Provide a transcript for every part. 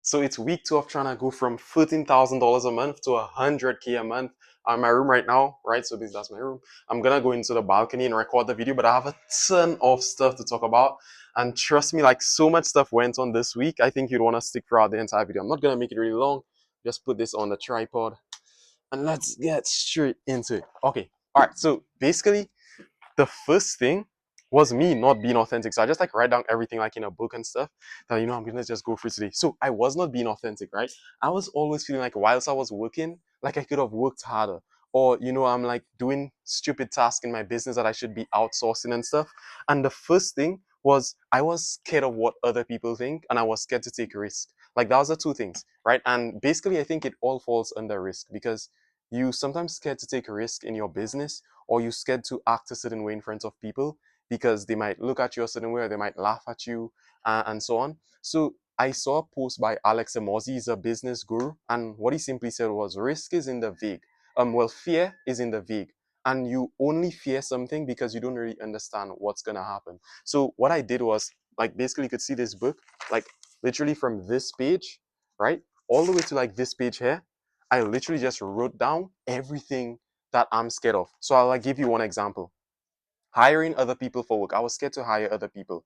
So it's week 2 of trying to go from $13,000 a month to 100K a month. I'm in my room right now, right? So that's my room. I'm gonna go into the balcony and record the video, but I have a ton of stuff to talk about. And trust me, like so much stuff went on this week. I think you'd want to stick throughout the entire video. I'm not gonna make it really long. Just put this on the tripod and let's get straight into it. Okay. All right. So basically, the first thing was me not being authentic. So I just like write down everything like in a book and stuff that I'm gonna just go through today. So I was not being authentic, right? I was always feeling like whilst I was working, like I could have worked harder. Or, I'm like doing stupid tasks in my business that I should be outsourcing and stuff. And the first thing was I was scared of what other people think and I was scared to take a risk. Like that was the two things, right? And basically I think it all falls under risk because you sometimes scared to take a risk in your business or you're scared to act a certain way in front of people because they might look at you a certain way or they might laugh at you and so on. So I saw a post by Alex Emorzi, he's a business guru, and what he simply said was risk is in the vague. Fear is in the vague. And you only fear something because you don't really understand what's gonna happen. So what I did was like basically you could see this book, like literally from this page, right? All the way to like this page here. I literally just wrote down everything that I'm scared of. So I'll like give you one example. Hiring other people for work. I was scared to hire other people.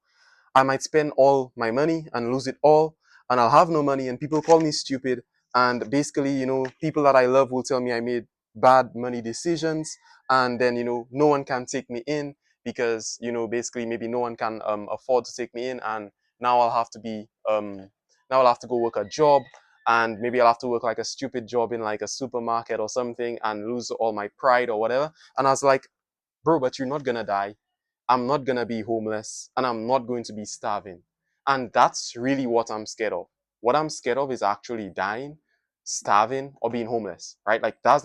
I might spend all my money and lose it all, and I'll have no money, and people call me stupid. And basically, people that I love will tell me I made bad money decisions, and then no one can take me in because basically maybe no one can afford to take me in, and now I'll have to be now I'll have to go work a job, and maybe I'll have to work like a stupid job in like a supermarket or something, and lose all my pride or whatever. And I was like, bro, but you're not gonna die. I'm not gonna be homeless and I'm not going to be starving. And that's really what I'm scared of. What I'm scared of is actually dying, starving, or being homeless, right? Like that's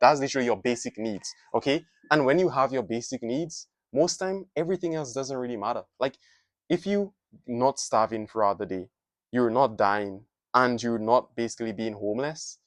that's literally your basic needs. Okay. And when you have your basic needs, most time everything else doesn't really matter. Like if you not starving throughout the day, you're not dying, and you're not basically being homeless,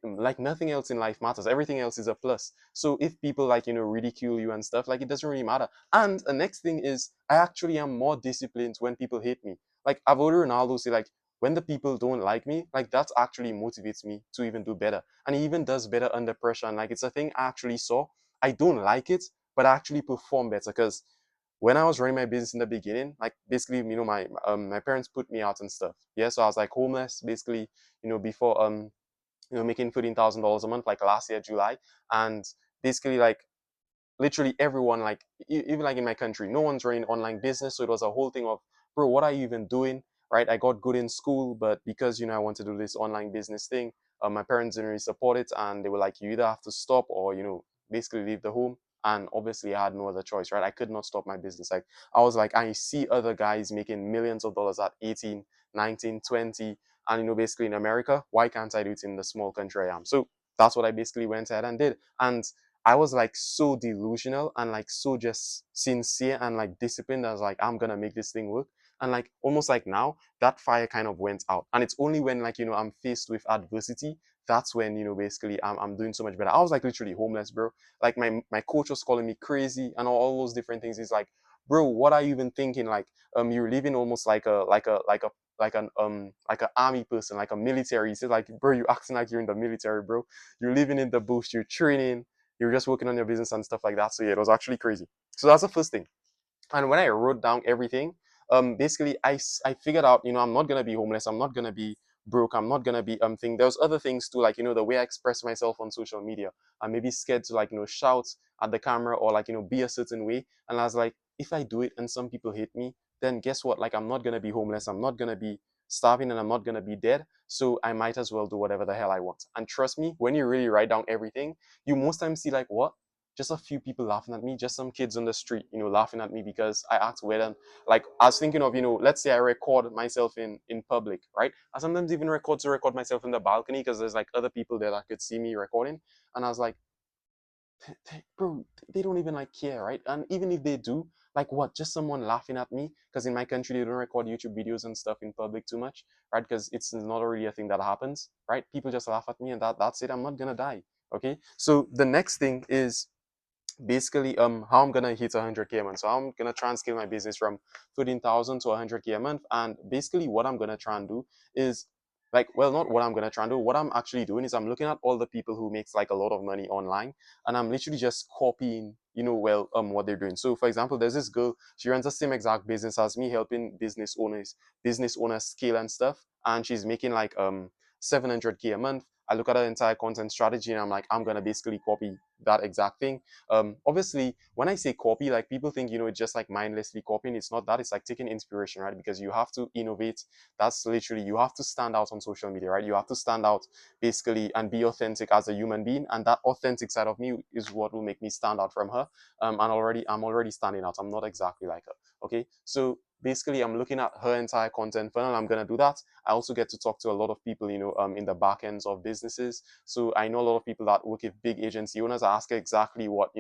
like nothing else in life matters. Everything else is a plus. So if people like ridicule you and stuff, like it doesn't really matter. And the next thing is I actually am more disciplined when people hate me. Like I've heard Ronaldo say, like, when the people don't like me, like that actually motivates me to even do better. And he even does better under pressure. And like it's a thing I actually saw. I don't like it, but I actually perform better because when I was running my business in the beginning, like basically, my parents put me out and stuff. Yeah, so I was like homeless basically, before making $13,000 a month like last year July, and basically like literally everyone, like even like in my country, no one's running online business, so it was a whole thing of, bro, what are you even doing, right? I got good in school, but because I want to do this online business thing, my parents didn't really support it, and they were like, you either have to stop or basically leave the home. And obviously I had no other choice, right? I could not stop my business. Like I was like, I see other guys making millions of dollars at 18, 19, 20, and basically in America, why can't I do it in the small country I am? So that's what I basically went ahead and did. And I was like so delusional and like so just sincere and like disciplined. I was like, I'm gonna make this thing work. And like almost like now, that fire kind of went out. And it's only when like I'm faced with adversity, that's when basically I'm doing so much better. I was like literally homeless, bro. Like my coach was calling me crazy and all those different things. He's like, bro, what are you even thinking? Like you're living almost like an army person, like a military. He said like, bro, you acting like you're in the military, bro. You're living in the bush, you're training, you're just working on your business and stuff like that. So yeah, it was actually crazy. So that's the first thing. And when I wrote down everything, basically I figured out, I'm not gonna be homeless, I'm not gonna be broke, I'm not gonna be thing. There's other things too, like the way I express myself on social media. I'm maybe scared to like shout at the camera or like be a certain way. And I was like, if I do it and some people hate me, then guess what? Like I'm not gonna be homeless, I'm not gonna be starving, and I'm not gonna be dead. So I might as well do whatever the hell I want. And trust me, when you really write down everything, you most times see like, what? Just a few people laughing at me, just some kids on the street, laughing at me because I act weird. And like I was thinking of, let's say I record myself in public, right? I sometimes even record myself in the balcony because there's like other people there that could see me recording. And I was like, bro, they don't even like care, right? And even if they do, like what? Just someone laughing at me because in my country they don't record YouTube videos and stuff in public too much, right? Because it's not really a thing that happens, right? People just laugh at me and that's it. I'm not gonna die. Okay. So the next thing is basically how I'm gonna hit 100K a month. So I'm gonna try and scale my business from 15,000 to 100K a month. And basically what I'm gonna try and do is like, well, not what I'm gonna try and do. What I'm actually doing is I'm looking at all the people who makes like a lot of money online, and I'm literally just copying, what they're doing. So for example, there's this girl, she runs the same exact business as me, helping business owners scale and stuff, and she's making like 700K a month. I look at her entire content strategy and I'm like, I'm gonna basically copy that exact thing. Obviously when I say copy, like people think it's just like mindlessly copying. It's not that. It's like taking inspiration, right? Because you have to innovate. That's literally, you have to stand out on social media, right? You have to stand out basically and be authentic as a human being, and that authentic side of me is what will make me stand out from her. And I'm already standing out. I'm not exactly like her. Okay, so basically I'm looking at her entire content funnel. I'm gonna do that. I also get to talk to a lot of people, in the back ends of businesses. So I know a lot of people that work with big agency owners. I ask exactly what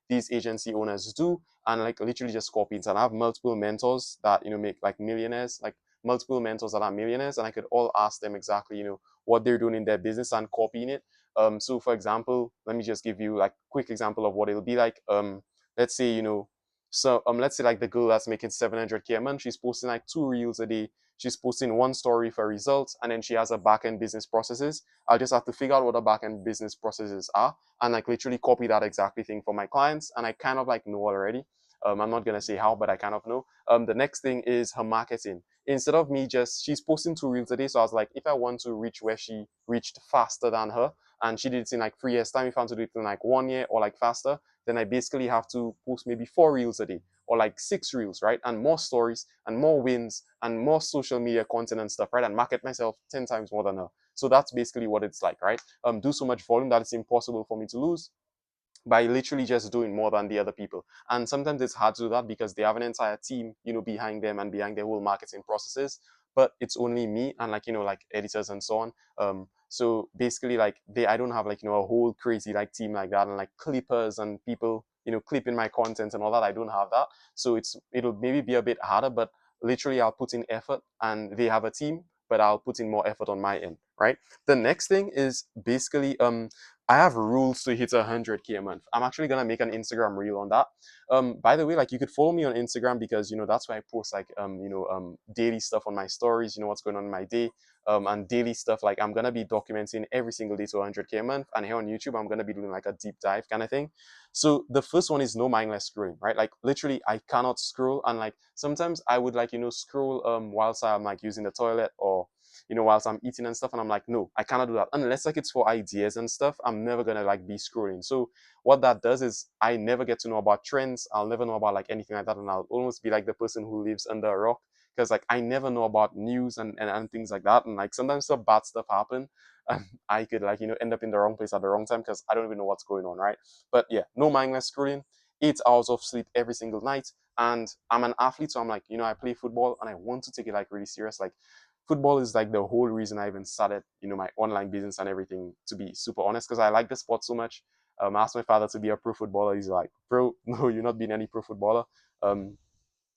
these agency owners do, and like literally just copy it. And I have multiple mentors that make like millionaires, like multiple mentors that are millionaires, and I could all ask them exactly what they're doing in their business and copying it. So for example, let me just give you like quick example of what it'll be like. Let's say let's say like the girl that's making 700K a month, she's posting like 2 reels a day. She's posting one story for results, and then she has a back-end business processes. I'll just have to figure out what the back-end business processes are and like literally copy that exactly thing for my clients. And I kind of like know already. I'm not gonna say how, but I kind of know. The next thing is her marketing. Instead of me just, she's posting 2 reels a day. So I was like, if I want to reach where she reached faster than her, and she did it in like 3 years time, if I want to do it in like 1 year or like faster, then I basically have to post maybe 4 reels a day or like 6 reels, right? And more stories and more wins and more social media content and stuff, right? And market myself 10 times more than her. So that's basically what it's like, right? Do so much volume that it's impossible for me to lose by literally just doing more than the other people. And sometimes it's hard to do that because they have an entire team, behind them and behind their whole marketing processes. But it's only me and like, like editors and so on. So basically like I don't have like, a whole crazy like team like that and like clippers and people, clipping my content and all that. I don't have that. So it'll maybe be a bit harder, but literally I'll put in effort and they have a team, but I'll put in more effort on my end, right? The next thing is basically I have rules to hit 100K a month. I'm actually gonna make an Instagram reel on that. By the way, like you could follow me on Instagram because that's where I post like daily stuff on my stories. What's going on in my day. And daily stuff like I'm gonna be documenting every single day to 100K a month. And here on YouTube, I'm gonna be doing like a deep dive kind of thing. So the first one is no mindless scrolling, right? Like literally, I cannot scroll, and like sometimes I would like scroll whilst I'm like using the toilet or whilst I'm eating and stuff. And I'm like, no, I cannot do that unless like it's for ideas and stuff. I'm never gonna like be scrolling. So what that does is I never get to know about trends. I'll never know about like anything like that, and I'll almost be like the person who lives under a rock because like I never know about news and things like that. And like sometimes some bad stuff happen, and I could like end up in the wrong place at the wrong time because I don't even know what's going on, right? But yeah, no mindless scrolling. 8 hours of sleep every single night. And I'm an athlete, so I'm like, I play football and I want to take it like really serious. Like football is like the whole reason I even started, my online business and everything, to be super honest, because I like the sport so much. I asked my father to be a pro footballer. He's like, bro, no, you're not being any pro footballer. Um,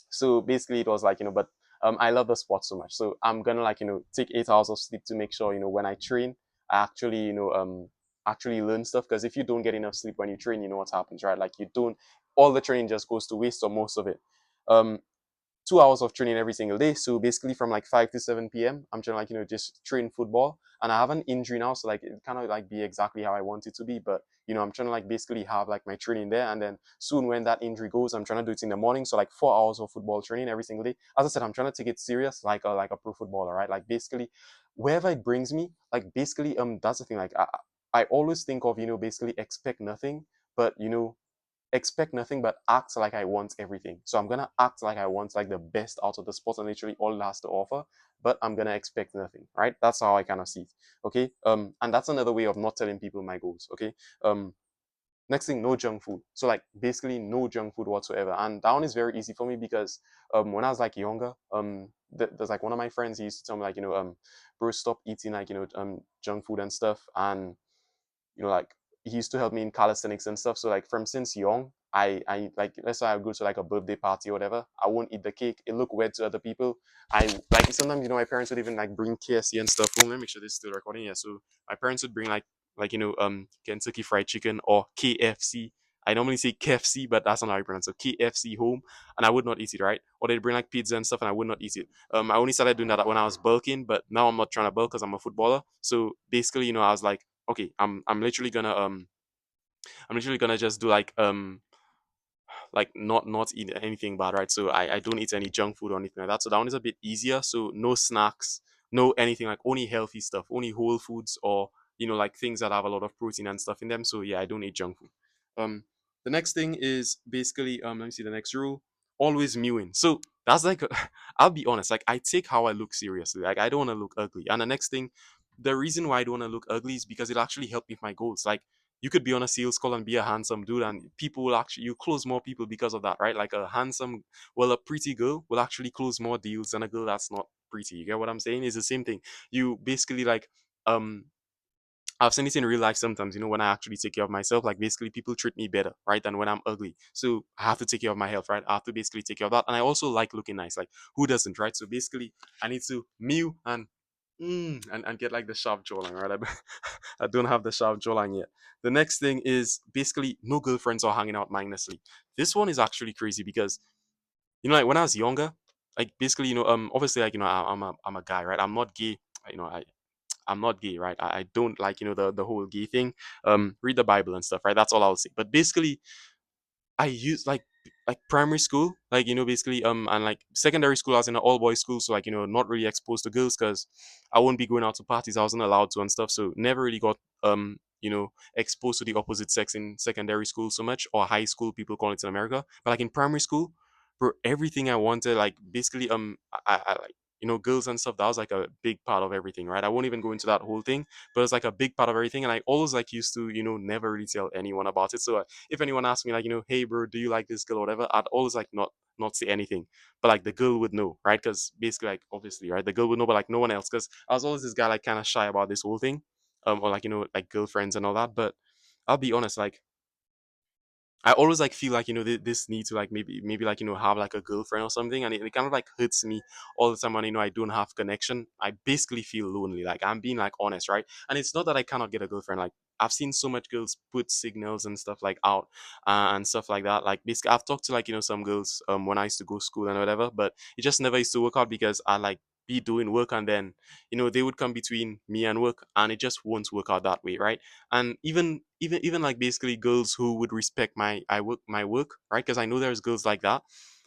so basically it was like, but I love the sport so much. So I'm gonna like, take 8 hours of sleep to make sure, when I train, I actually, actually learn stuff. Because if you don't get enough sleep when you train, you know what happens, right? Like you don't, all the training just goes to waste or most of it. Um, 2 hours of training every single day. So basically from like 5 to 7 p.m., I'm trying to like, just train football. And I have an injury now. So like it kind of like be exactly how I want it to be. But, I'm trying to like basically have like my training there. And then soon when that injury goes, I'm trying to do it in the morning. So like 4 hours of football training every single day. As I said, I'm trying to take it serious like a pro footballer, right? Like basically wherever it brings me, like basically, that's the thing. Like I always think of, basically expect nothing, but expect nothing but act like I want everything. So I'm gonna act like I want like the best out of the sport and literally all it has to offer, but I'm gonna expect nothing, right? That's how I kind of see it. Okay. And that's another way of not telling people my goals. Okay. Um, next thing, no junk food. So like basically no junk food whatsoever. And that one is very easy for me because when I was like younger, there's like one of my friends, he used to tell me like, bro, stop eating like, junk food and stuff. And like he used to help me in calisthenics and stuff. So like from since young, I like, let's say I go to like a birthday party or whatever, I won't eat the cake. It look weird to other people. I like sometimes my parents would even like bring KFC and stuff home. Let me make sure this is still recording. Yeah, so my parents would bring like Kentucky Fried Chicken or KFC, I normally say KFC, but that's not how you pronounce it. KFC home, and I would not eat it, right? Or they'd bring like pizza and stuff, and I would not eat it. I only started doing that when I was bulking, but now I'm not trying to bulk because I'm a footballer. So basically, I was like, okay, I'm literally gonna just do like not eat anything bad, right? So I don't eat any junk food or anything like that. So that one is a bit easier. So no snacks, no anything, like only healthy stuff, only whole foods, or like things that have a lot of protein and stuff in them. So yeah, I don't eat junk food. Um, the next thing is basically let me see the next rule. Always mewing. So that's like I'll be honest, like I take how I look seriously. Like I don't want to look ugly. And the next thing, the reason why I don't want to look ugly is because it actually helped me with my goals. Like you could be on a sales call and be a handsome dude, and people will actually you close more people because of that, right? Like a pretty girl will actually close more deals than a girl that's not pretty. You get what I'm saying? It's the same thing. You basically like um I've seen it in real life sometimes, when I actually take care of myself, like basically people treat me better, right, than when I'm ugly. So I have to take care of my health, right? I have to basically take care of that. And I also like looking nice. Like who doesn't, right? So basically I need to mew and get like the sharp jawline, right? I don't have the sharp jawline yet. The next thing is basically no girlfriends or hanging out mindlessly. This one is actually crazy because like when I was younger, like basically obviously like I'm a guy, right? I'm not gay. I'm not gay, right? I don't like the whole gay thing. Read the Bible and stuff, right? That's all I'll say. But basically, I use like primary school, like basically and like secondary school. I was in an all boys school, so like not really exposed to girls because I wouldn't be going out to parties. I wasn't allowed to and stuff, so never really got exposed to the opposite sex in secondary school so much, or high school. People call it in America, but like in primary school, for everything I wanted, like basically I like girls and stuff. That was like a big part of everything, right? I won't even go into that whole thing, but it's like a big part of everything, and I always like used to never really tell anyone about it. So if anyone asked me like hey bro, do you like this girl or whatever, I'd always like not say anything, but like the girl would know, right? Because basically like obviously, right, the girl would know, but like no one else, because I was always this guy like kind of shy about this whole thing, or like like girlfriends and all that. But I'll be honest, like I always like feel like this need to like maybe like have like a girlfriend or something, and it kind of like hurts me all the time when I don't have connection. I basically feel lonely. Like I'm being like honest, right? And it's not that I cannot get a girlfriend. Like I've seen so much girls put signals and stuff like out and stuff like that. Like basically, I've talked to like some girls when I used to go to school and whatever, but it just never used to work out because I like be doing work, and then they would come between me and work, and it just won't work out that way, right? And even like basically girls who would respect my work, right? Because I know there's girls like that,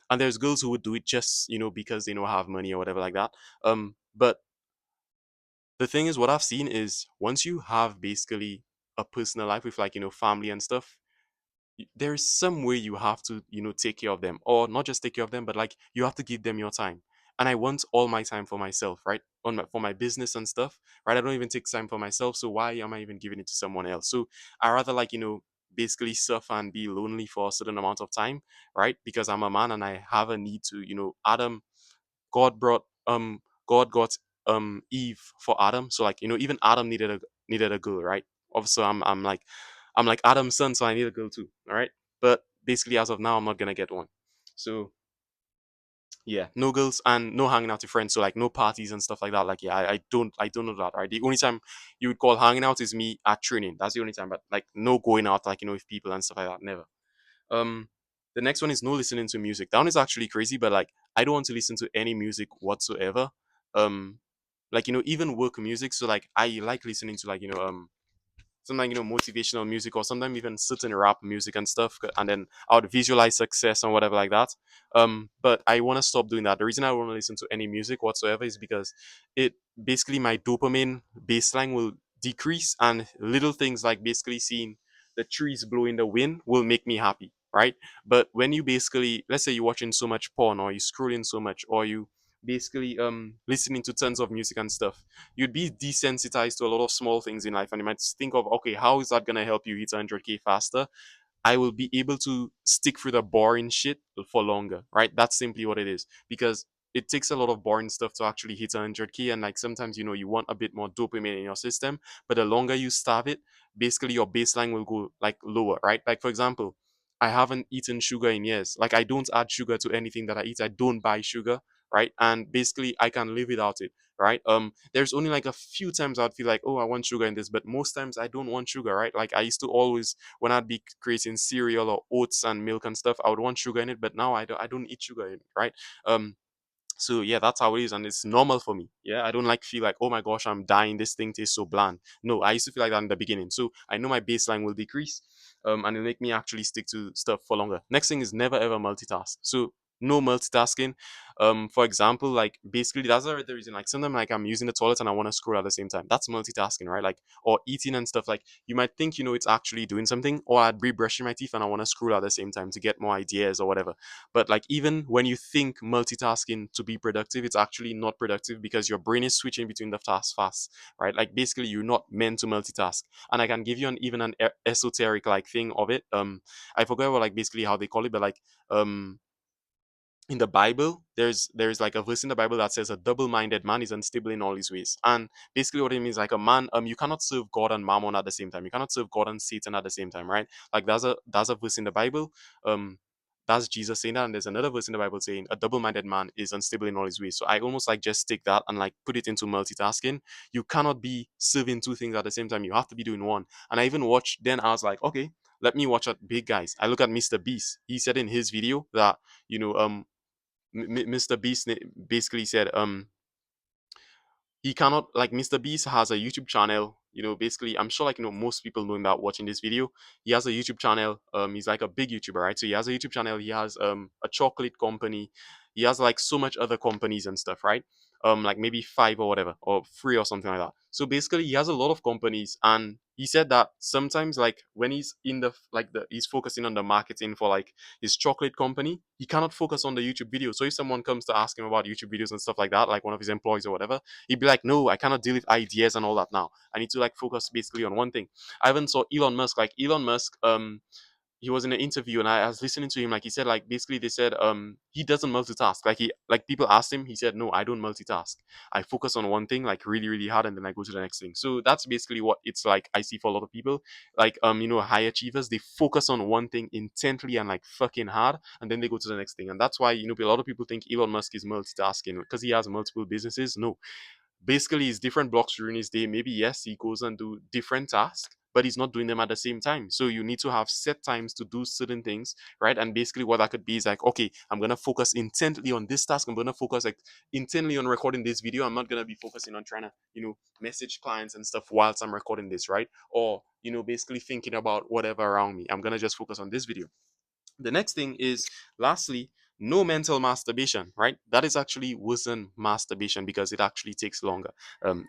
and there's girls who would do it just because they know have money or whatever like that. But the thing is, what I've seen is once you have basically a personal life with like family and stuff, there's some way you have to take care of them, or not just take care of them, but like you have to give them your time. And I want all my time for myself, right? For my business and stuff, right? I don't even take time for myself, so why am I even giving it to someone else? So I rather like basically suffer and be lonely for a certain amount of time, right? Because I'm a man and I have a need to Adam, God brought God got Eve for Adam. So like even Adam needed a girl, right? Obviously I'm like Adam's son, so I need a girl too. All right. But basically as of now I'm not gonna get one. So yeah, no girls and no hanging out with friends. So like no parties and stuff like that. Like yeah, I don't know that, right? The only time you would call hanging out is me at training. That's the only time. But like no going out like with people and stuff like that. Never. Um, the next one is no listening to music. That one is actually crazy, but like I don't want to listen to any music whatsoever. Um, like even work music. So like I like listening to like sometimes motivational music, or sometimes even certain rap music and stuff, and then I would visualize success and whatever like that. But I want to stop doing that. The reason I want to listen to any music whatsoever is because it basically my dopamine baseline will decrease, and little things like basically seeing the trees blow in the wind will make me happy, right? But when you basically, let's say you're watching so much porn, or you scrolling so much, or you basically listening to tons of music and stuff, you'd be desensitized to a lot of small things in life, and you might think of, okay, how is that going to help you hit 100K faster? I will be able to stick through the boring shit for longer, right? That's simply what it is. Because it takes a lot of boring stuff to actually hit 100K, and like sometimes you want a bit more dopamine in your system, but the longer you starve it, basically your baseline will go like lower, right? Like for example, I haven't eaten sugar in years. Like I don't add sugar to anything that I eat. I don't buy sugar, right? And basically I can live without it. right? There's only like a few times I'd feel like, oh, I want sugar in this, but most times I don't want sugar, right? Like I used to always, when I'd be creating cereal or oats and milk and stuff, I would want sugar in it, but now I don't eat sugar in it, right? So yeah, that's how it is, and it's normal for me. Yeah, I don't like feel like, oh my gosh, I'm dying, this thing tastes so bland. No, I used to feel like that in the beginning, so I know my baseline will decrease, and it'll make me actually stick to stuff for longer. Next thing is never ever multitask. So no multitasking. For example, like basically that's the reason, like sometimes like I'm using the toilet and I want to scroll at the same time. That's multitasking, right? Like, or eating and stuff. Like you might think, it's actually doing something, or I'd be brushing my teeth and I want to scroll at the same time to get more ideas or whatever. But like even when you think multitasking to be productive, it's actually not productive because your brain is switching between the tasks fast, right? Like basically you're not meant to multitask. And I can give you even an esoteric like thing of it. I forgot what like basically how they call it, but like um in the Bible, there's like a verse in the Bible that says a double-minded man is unstable in all his ways. And basically what it means, like a man, you cannot serve God and Mammon at the same time. You cannot serve God and Satan at the same time, right? Like that's a verse in the Bible. Um that's Jesus saying that, and there's another verse in the Bible saying a double-minded man is unstable in all his ways. So I almost like just take that and like put it into multitasking. You cannot be serving two things at the same time. You have to be doing one. And I even watched. Then I was like, okay, let me watch at big guys. I look at Mr. Beast. He said in his video that you know Mr. Beast basically said he cannot, like, Mr. Beast has a YouTube channel. Basically, I'm sure, like, most people know him about watching this video. He has a YouTube channel. He's like a big YouTuber, right? So he has a YouTube channel. He has a chocolate company. He has like so much other companies and stuff, right? Like maybe five or whatever, or three or something like that. So basically, he has a lot of companies, and he said that sometimes, like, when he's in he's focusing on the marketing for like his chocolate company, he cannot focus on the YouTube video. So if someone comes to ask him about YouTube videos and stuff like that, like one of his employees or whatever, he'd be like, no, I cannot deal with ideas and all that now. I need to like focus basically on one thing. I even saw Elon Musk. Like Elon Musk, he was in an interview and I was listening to him. Like he said, like basically they said he doesn't multitask. Like people asked him, he said, no, I don't multitask. I focus on one thing like really, really hard, and then I go to the next thing. So that's basically what it's like I see for a lot of people. Like high achievers, they focus on one thing intently and like fucking hard, and then they go to the next thing. And that's why a lot of people think Elon Musk is multitasking because he has multiple businesses. No, basically he's different blocks during his day. Maybe yes, he goes and do different tasks, but he's not doing them at the same time. So you need to have set times to do certain things, right? And basically what that could be is like, okay, I'm gonna focus intently on this task. I'm gonna focus like intently on recording this video. I'm not gonna be focusing on trying to, message clients and stuff whilst I'm recording this, right? Or, basically thinking about whatever around me. I'm gonna just focus on this video. The next thing is, lastly, no mental masturbation, right? That is actually worse than masturbation because it actually takes longer.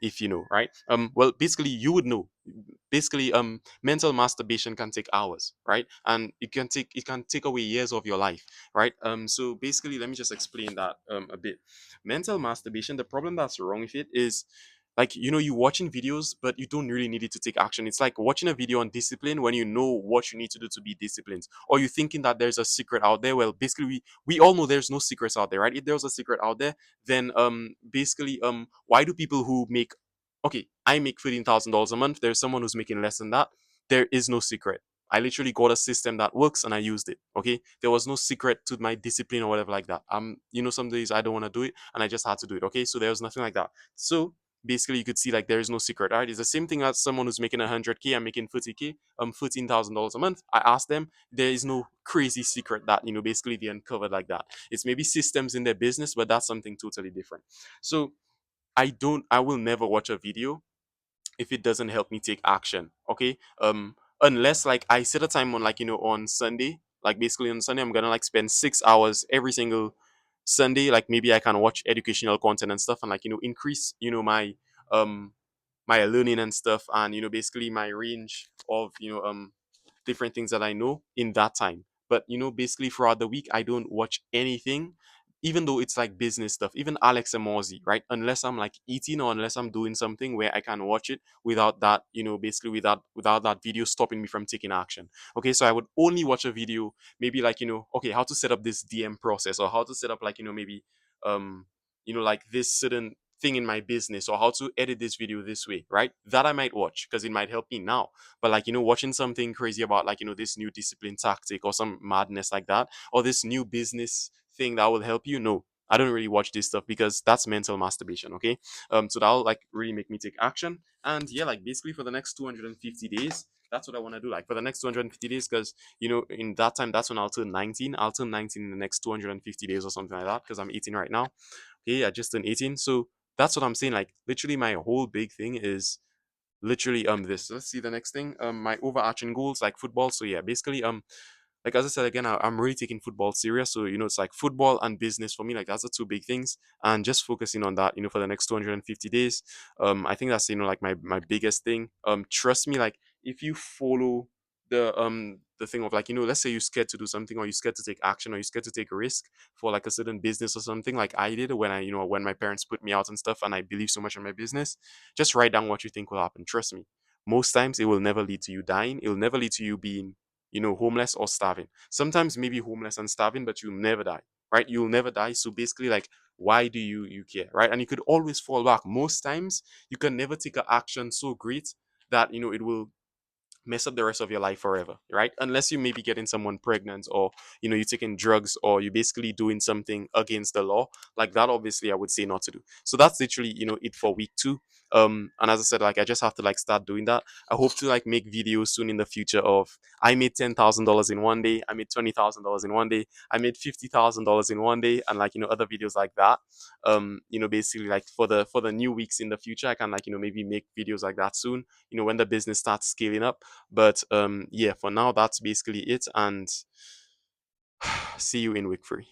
If you know, right? Well, basically, you would know. Basically, mental masturbation can take hours, right? And it can take away years of your life, right? So basically, let me just explain that a bit. Mental masturbation. The problem that's wrong with it is, like, you watching videos but you don't really need it to take action. It's like watching a video on discipline when you know what you need to do to be disciplined, or you thinking that there's a secret out there. Well, basically, we all know there's no secrets out there, right? If there was a secret out there, then basically, why do people who make, okay, I make $13,000 a month, there's someone who's making less than that? There is no secret. I literally got a system that works and I used it. Okay, there was no secret to my discipline or whatever like that. Some days I don't want to do it and I just had to do it. Okay, so there was nothing like that. So basically you could see, like, there is no secret, right? It's the same thing as someone who's making 100K. I'm making 30K, $13,000 a month. I asked them, there is no crazy secret that basically they uncovered like that. It's maybe systems in their business, but that's something totally different. So I will never watch a video if it doesn't help me take action. Okay, unless like I set a time on, like, on Sunday. Like basically on Sunday I'm gonna like spend 6 hours every single Sunday. Like maybe I can watch educational content and stuff, and like increase um my learning and stuff, and basically my range of different things that I know in that time. But basically throughout the week, I don't watch anything, even though it's like business stuff, even Alex and Morsey, right? Unless I'm like eating or unless I'm doing something where I can watch it without that, basically without that video stopping me from taking action. Okay, so I would only watch a video, maybe like, okay, how to set up this DM process, or how to set up, like, maybe um like this certain thing in my business, or how to edit this video this way, right? That I might watch because it might help me now. But like, watching something crazy about, like, this new discipline tactic or some madness like that, or this new business thing that will help you, no. I don't really watch this stuff because that's mental masturbation. Okay. So that'll like really make me take action. And yeah, like basically for the next 250 days, that's what I want to do. Like for the next 250 days, because in that time, that's when I'll turn 19. I'll turn 19 in the next 250 days or something like that, because I'm 18 right now. Okay, I just turned 18. So that's what I'm saying. Like literally my whole big thing is literally this. Let's see the next thing. My overarching goals like football. So yeah, basically like as I said again, I'm really taking football serious. So it's like football and business for me. Like that's the two big things, and just focusing on that. For the next 250 days. I think that's like my biggest thing. Trust me, like if you follow the thing of like let's say you're scared to do something, or you're scared to take action, or you're scared to take a risk for like a certain business or something, like I did when when my parents put me out and stuff, and I believe so much in my business. Just write down what you think will happen. Trust me, most times it will never lead to you dying. It will never lead to you being homeless or starving. Sometimes maybe homeless and starving, but you'll never die, right? You'll never die. So basically, like, why do you care, right? And you could always fall back. Most times, you can never take an action so great that it will mess up the rest of your life forever, right? Unless you maybe getting someone pregnant, or you're taking drugs, or you're basically doing something against the law. Like that, obviously I would say not to do. So that's literally it for week 2. And as I said, like I just have to like start doing that. I hope to like make videos soon in the future of I made $10,000 in one day, I made $20,000 in one day, I made $50,000 in one day, and like other videos like that. Basically like for the new weeks in the future, I can like maybe make videos like that soon, when the business starts scaling up. But yeah, for now, that's basically it. And see you in week 3.